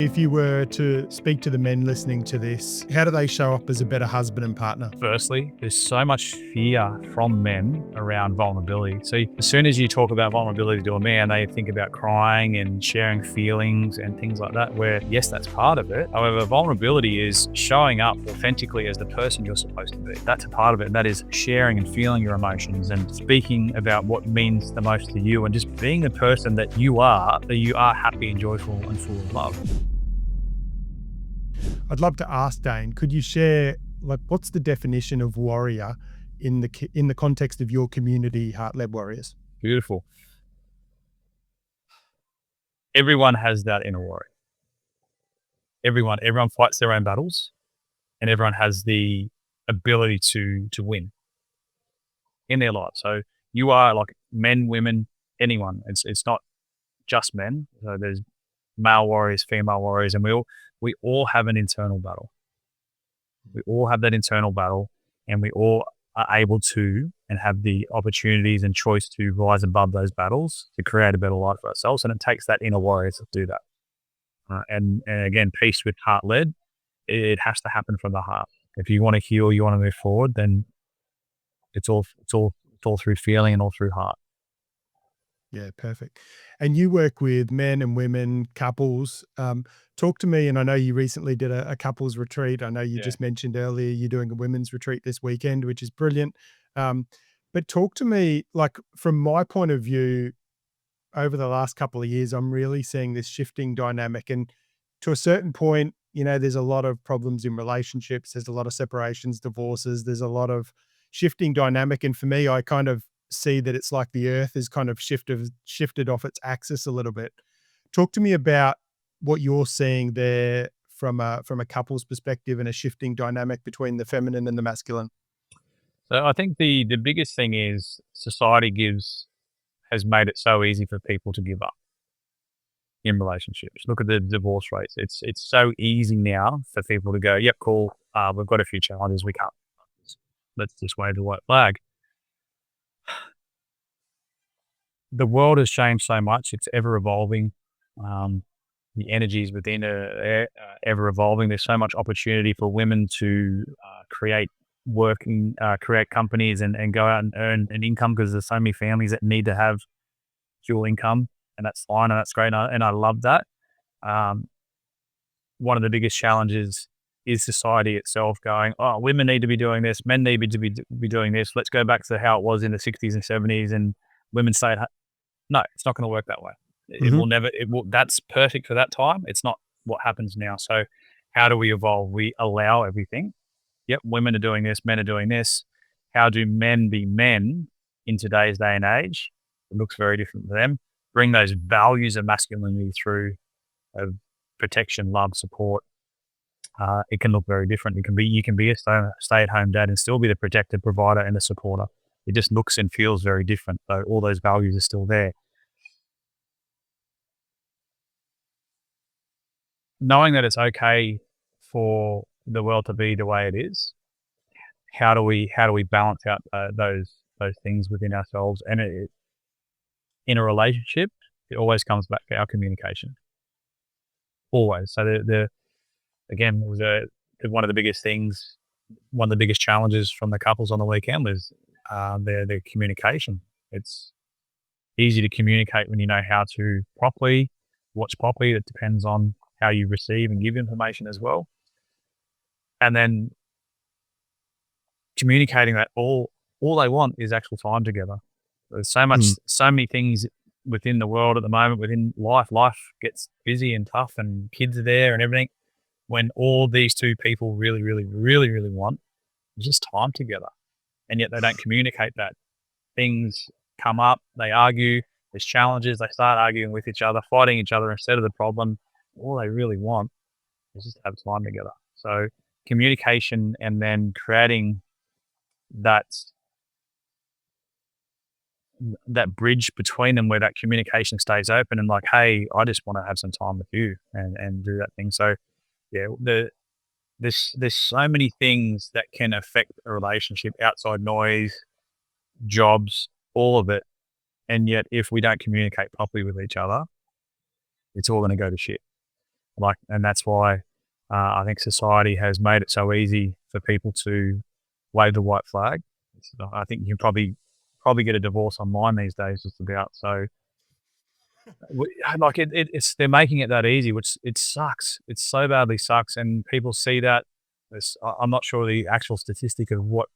If you were to speak to the men listening to this, how do they show up as a better husband and partner? Firstly, there's so much fear from men around vulnerability. So as soon as you talk about vulnerability to a man, they think about crying and sharing feelings and things like that, where yes, that's part of it. However, vulnerability is showing up authentically as the person you're supposed to be. That's a part of it. And that is sharing and feeling your emotions and speaking about what means the most to you and just being the person that you are happy and joyful and full of love. I'd love to ask Dane, could you share, what's the definition of warrior in the context of your community, Heart-Led Warriors? Beautiful. Everyone has that inner warrior. Everyone fights their own battles, and everyone has the ability to win in their lives. So you are like men, women, anyone. It's not just men. So there's male warriors, female warriors, and we all have an internal battle. We all have that internal battle, and we all are able to and have the opportunities and choice to rise above those battles to create a better life for ourselves. And it takes that inner warrior to do that. And again, peace with heart-led, it has to happen from the heart. If you want to heal, you want to move forward, then it's all through feeling and all through heart. Yeah, perfect. And you work with men and women, couples. Talk to me, and I know you recently did a couples retreat. I know you just mentioned earlier you're doing a women's retreat this weekend, which is brilliant. But talk to me, like from my point of view, over the last couple of years, I'm really seeing this shifting dynamic. And to a certain point, there's a lot of problems in relationships. There's a lot of separations, divorces. There's a lot of shifting dynamic. And for me, I kind of see that it's like the earth is kind of shifted off its axis a little bit. Talk to me about what you're seeing there from a couple's perspective and a shifting dynamic between the feminine and the masculine. So I think the biggest thing is society has made it so easy for people to give up in relationships. Look at the divorce rates. It's so easy now for people to go, yep, cool. We've got a few challenges. We can't. Let's just wave the white flag. The world has changed so much. It's ever evolving. The energies within are ever evolving. There's so much opportunity for women to create companies and go out and earn an income, because there's so many families that need to have dual income, and that's fine and that's great. And I love that. One of the biggest challenges is society itself going, oh, women need to be doing this, men need to be doing this. Let's go back to how it was in the 60s and 70s, and women say, no, it's not going to work that way. It will never, that's perfect for that time. It's not what happens now. So how do we evolve? We allow everything. Yep, women are doing this, men are doing this. How do men be men in today's day and age? It looks very different for them. Bring those values of masculinity through, of protection, love, support. It can look very different. You can be a stay-at-home dad and still be the protector, provider, and the supporter. It just looks and feels very different. So all those values are still there. Knowing that it's okay for the world to be the way it is, how do we balance out those things within ourselves? And in a relationship, it always comes back to our communication. Always. So again, one of the biggest things, one of the biggest challenges from the couples on the weekend was their communication. It's easy to communicate when you know how to watch properly. It depends on how you receive and give information as well. And then communicating that all they want is actual time together. There's so many things within the world at the moment, within life gets busy and tough, and kids are there and everything, when all these two people really, really, really, really want is just time together. And yet they don't communicate that. Things come up, they argue, there's challenges, they start arguing with each other, fighting each other instead of the problem. All they really want is just to have time together. So communication, and then creating that bridge between them where that communication stays open and like, hey, I just want to have some time with you and do that thing. So yeah, there's so many things that can affect a relationship, outside noise, jobs, all of it. And yet if we don't communicate properly with each other, it's all going to go to shit. And that's why I think society has made it so easy for people to wave the white flag. I think you can probably get a divorce online these days, just about. So, it's they're making it that easy, which it sucks. It so badly sucks, and people see that. I'm not sure the actual statistic of what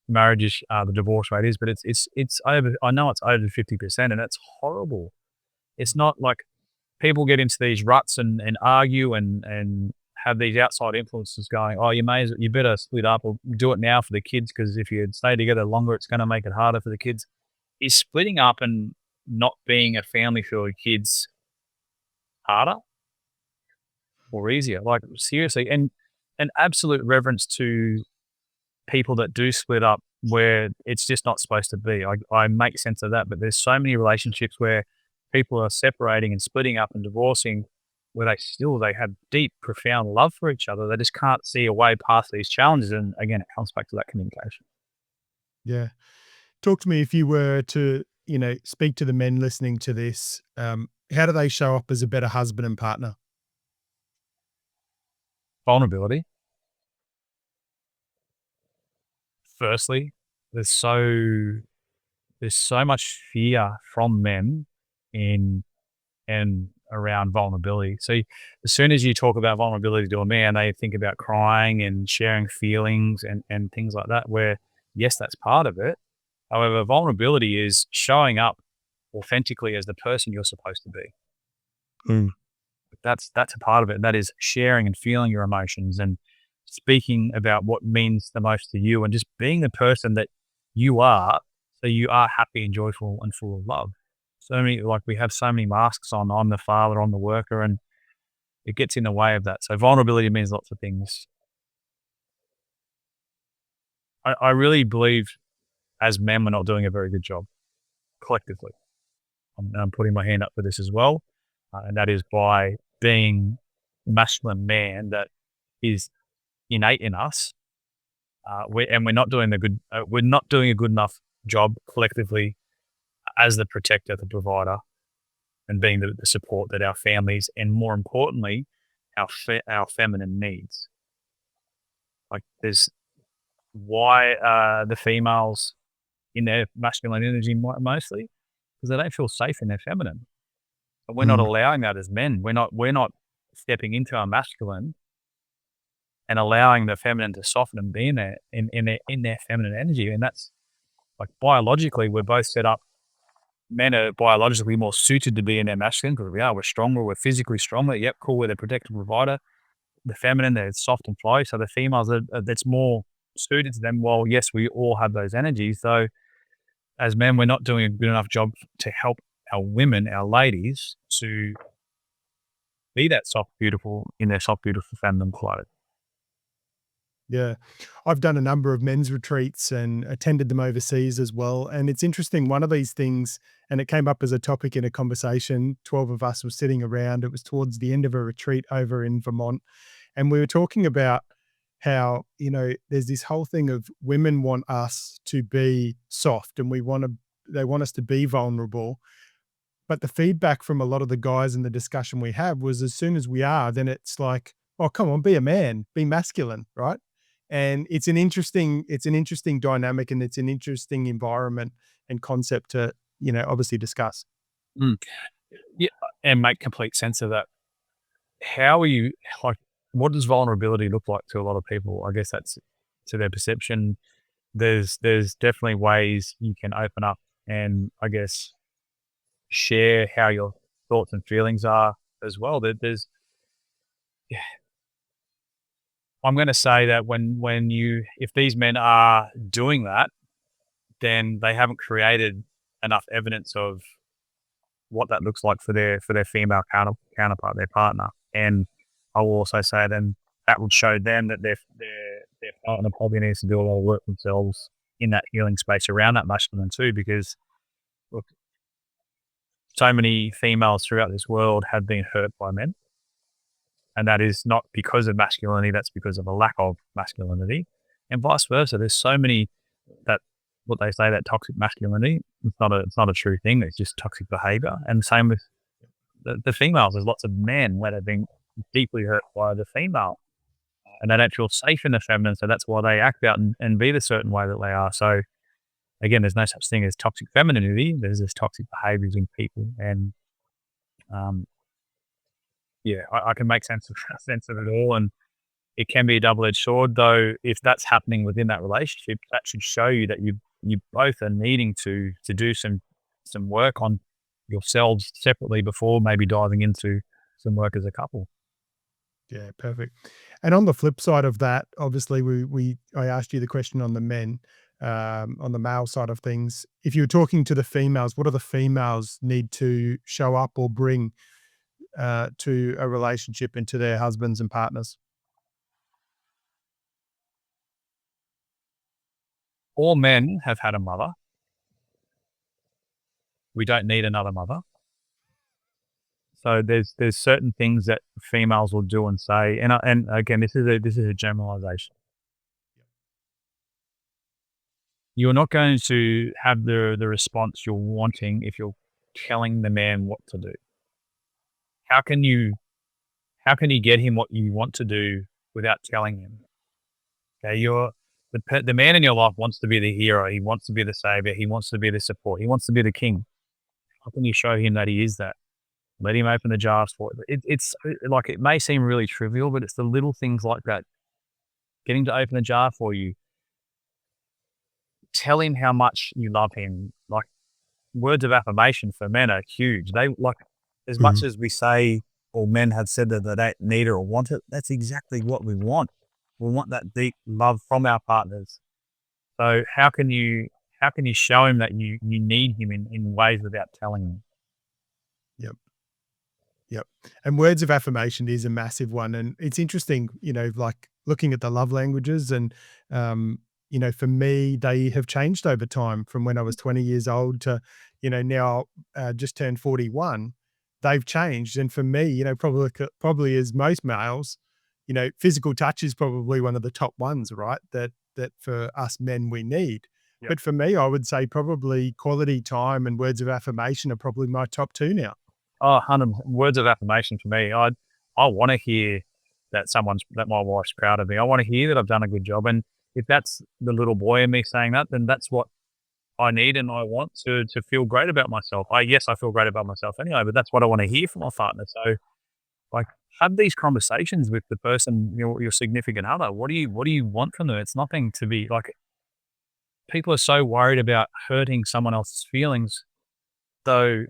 marriages, the divorce rate is, but it's over. I know it's over 50%, and it's horrible. It's not like people get into these ruts and argue and have these outside influences going, oh, you better split up or do it now for the kids, because if you stay together longer, it's going to make it harder for the kids. Is splitting up and not being a family for your kids harder or easier? Like, seriously, and an absolute reverence to people that do split up where it's just not supposed to be. I make sense of that, but there's so many relationships where people are separating and splitting up and divorcing where they have deep, profound love for each other. They just can't see a way past these challenges. And again, it comes back to that communication. Yeah. Talk to me, if you were to, speak to the men listening to this, how do they show up as a better husband and partner? Vulnerability. Firstly, there's so much fear from men in and around vulnerability. So as soon as you talk about vulnerability to a man, they think about crying and sharing feelings and things like that, where yes, that's part of it. However, vulnerability is showing up authentically as the person you're supposed to be. Mm. That's a part of it. That is sharing and feeling your emotions and speaking about what means the most to you and just being the person that you are, so you are happy and joyful and full of love. We have so many masks on. I'm the father, I'm the worker, and it gets in the way of that. So vulnerability means lots of things. I really believe as men, we're not doing a very good job collectively. I'm putting my hand up for this as well. And that is by being the masculine man that is innate in us. We're not doing we're not doing a good enough job collectively as the protector, the provider, and being the support that our families and, more importantly, our feminine needs. Like, there's why the females in their masculine energy mostly, because they don't feel safe in their feminine. But we're not Mm. allowing that as men. We're not stepping into our masculine and allowing the feminine to soften and be in their feminine energy. And that's like, biologically, we're both set up. Men are biologically more suited to be in their masculine because we're stronger, we're physically stronger. Yep, cool, we're the protective provider. The feminine, they're soft and flowy. So the females, that's more suited to them. Well, yes, we all have those energies. So as men, we're not doing a good enough job to help our women, our ladies, to be that soft, beautiful, in their soft, beautiful feminine clothes. Yeah. I've done a number of men's retreats and attended them overseas as well. And it's interesting, one of these things, and it came up as a topic in a conversation, 12 of us were sitting around. It was towards the end of a retreat over in Vermont. And we were talking about how, there's this whole thing of women want us to be soft and they want us to be vulnerable. But the feedback from a lot of the guys in the discussion we have was, as soon as we are, then it's like, oh, come on, be a man, be masculine, right? And it's an interesting dynamic, and it's an interesting environment and concept to, obviously discuss. Mm. Yeah, and make complete sense of that. How are you, like, what does vulnerability look like to a lot of people? I guess that's to their perception. There's definitely ways you can open up and, I guess, share how your thoughts and feelings are as well. Yeah, I'm going to say that if these men are doing that, then they haven't created enough evidence of what that looks like for their female counterpart, their partner. And I will also say then that would show them that their partner probably needs to do a lot of work themselves in that healing space around that masculine too, because look, so many females throughout this world have been hurt by men. And that is not because of masculinity, that's because of a lack of masculinity. And vice versa. There's so many that, what they say, that toxic masculinity, it's not a true thing. It's just toxic behavior. And same with the females. There's lots of men that have been deeply hurt by the female, and they don't feel safe in the feminine. So that's why they act out and be the certain way that they are. So again, there's no such thing as toxic femininity. There's just toxic behaviors in people, and um, yeah, I can make sense of it all, and it can be a double edged sword. Though, if that's happening within that relationship, that should show you that you both are needing to do some work on yourselves separately before maybe diving into some work as a couple. Yeah, perfect. And on the flip side of that, obviously, I asked you the question on the men, on the male side of things. If you were talking to the females, what do the females need to show up or bring to a relationship and to their husbands and partners? All men have had a mother. We don't need another mother. So there's certain things that females will do and say, and again, this is a generalization. You're not going to have the response you're wanting if you're telling the man what to do. How can you get him what you want to do without telling him? Okay, the man in your life wants to be the hero. He wants to be the savior. He wants to be the support. He wants to be the king. How can you show him that he is that? Let him open the jars for it. It's like it may seem really trivial, but it's the little things like that. Get him to open the jar for you. Tell him how much you love him. Like words of affirmation for men are huge. They like as much Mhm. as we say or men have said that they don't need it or want it, that's exactly what we want. We want that deep love from our partners. So how can you show him that you need him in ways without telling him? Yep. Yep. And words of affirmation is a massive one. And it's interesting, like looking at the love languages and, for me, they have changed over time from when I was 20 years old to, now just turned 41. They've changed. And for me, probably as most males, physical touch is probably one of the top ones, right? That for us men we need. Yep. But for me, I would say probably quality time and words of affirmation are probably my top two now. Oh, 100 words of affirmation for me. I want to hear that my wife's proud of me. I want to hear that I've done a good job. And if that's the little boy in me saying that, then that's what I need and I want to feel great about myself. I feel great about myself anyway, but that's what I want to hear from my partner. So like have these conversations with the person, your significant other. What do you want from them? It's nothing to be like people are so worried about hurting someone else's feelings, though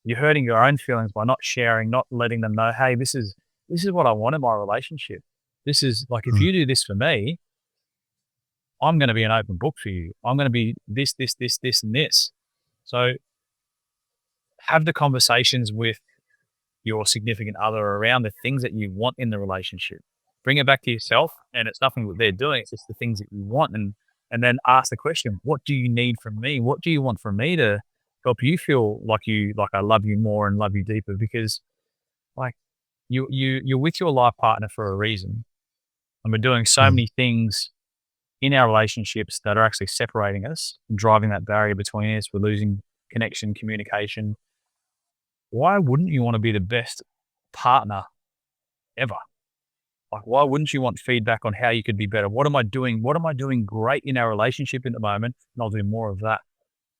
you're hurting your own feelings by not sharing, not letting them know, hey, this is what I want in my relationship. This is like if Mm. you do this for me, I'm going to be an open book for you. I'm going to be this, and this. So have the conversations with your significant other around the things that you want in the relationship. Bring it back to yourself, and it's nothing that they're doing. It's just the things that you want, and then ask the question: what do you need from me? What do you want from me to help you feel like I love you more and love you deeper? Because like you're with your life partner for a reason, and we're doing so Mm. many things in our relationships that are actually separating us, and driving that barrier between us. We're losing connection, communication. Why wouldn't you want to be the best partner ever? Like, why wouldn't you want feedback on how you could be better? What am I doing? What am I doing great in our relationship at the moment? And I'll do more of that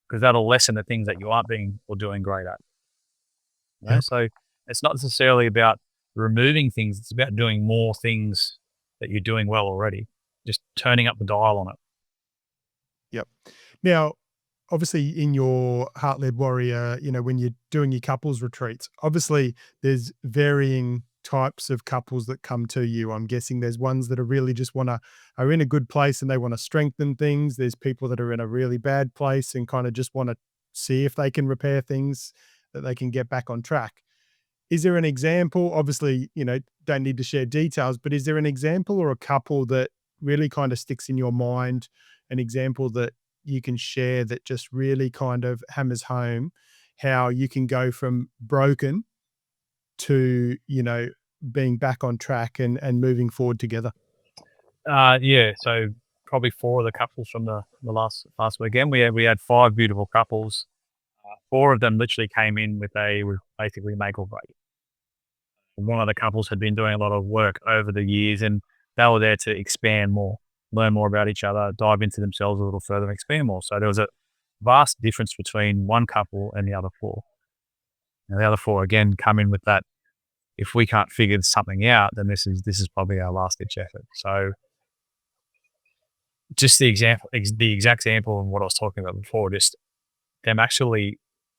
because that'll lessen the things that you aren't being or doing great at. Yep. So it's not necessarily about removing things. It's about doing more things that you're doing well already. Just turning up the dial on it. Yep. Now, obviously, in your Heart Led Warrior, when you're doing your couples retreats, obviously there's varying types of couples that come to you. I'm guessing there's ones that are really just are in a good place and they want to strengthen things. There's people that are in a really bad place and kind of just want to see if they can repair things that they can get back on track. Is there an example? Obviously, don't need to share details, but is there an example or a couple that really kind of sticks in your mind, an example that you can share that just really kind of hammers home how you can go from broken to, being back on track and moving forward together? Yeah. So probably four of the couples from the last weekend. We had five beautiful couples. Four of them literally came in with basically make or break. one of the couples had been doing a lot of work over the years, and they were there to expand more, learn more about each other, dive into themselves a little further, and expand more. So there was a vast difference between one couple and the other four. And the other four again come in with that. If we can't figure something out, then this is probably our last ditch effort. So just the exact example of what I was talking about before, just them actually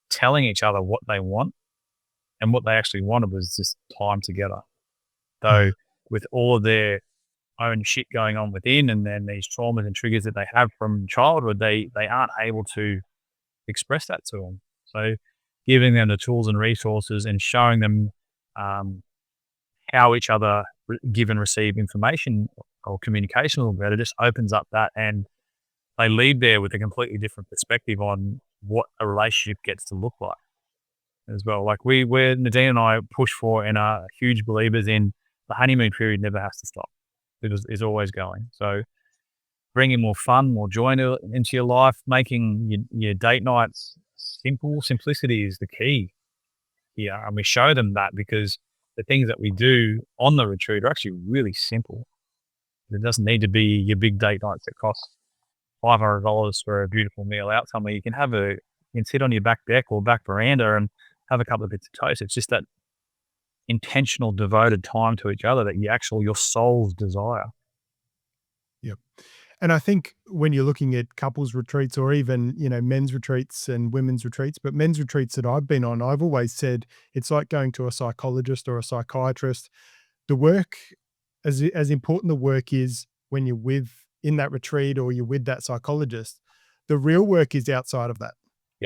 telling each other what they want, and what they actually wanted was just time together. So Mm. with all of their own shit going on within, and then these traumas and triggers that they have from childhood, they aren't able to express that to them. So giving them the tools and resources and showing them um, how each other give and receive information or communication a little better just opens up that, and they leave there with a completely different perspective on what a relationship gets to look like as well. Like we're Nadine and I push for and are huge believers in the honeymoon period never has to stop. Is always going. So bringing more fun, more joy into your life, making your date nights simple. Simplicity is the key here. And we show them that because the things that we do on the retreat are actually really simple. It doesn't need to be your big date nights that cost $500 for a beautiful meal out somewhere. You can sit on your back deck or back veranda and have a couple of bits of toast. It's just that intentional, devoted time to each other that your soul's desire. Yep. And I think when you're looking at couples retreats or even, men's retreats and women's retreats, but men's retreats that I've been on, I've always said it's like going to a psychologist or a psychiatrist. The work, as important the work is when you're in that retreat or you're with that psychologist, the real work is outside of that.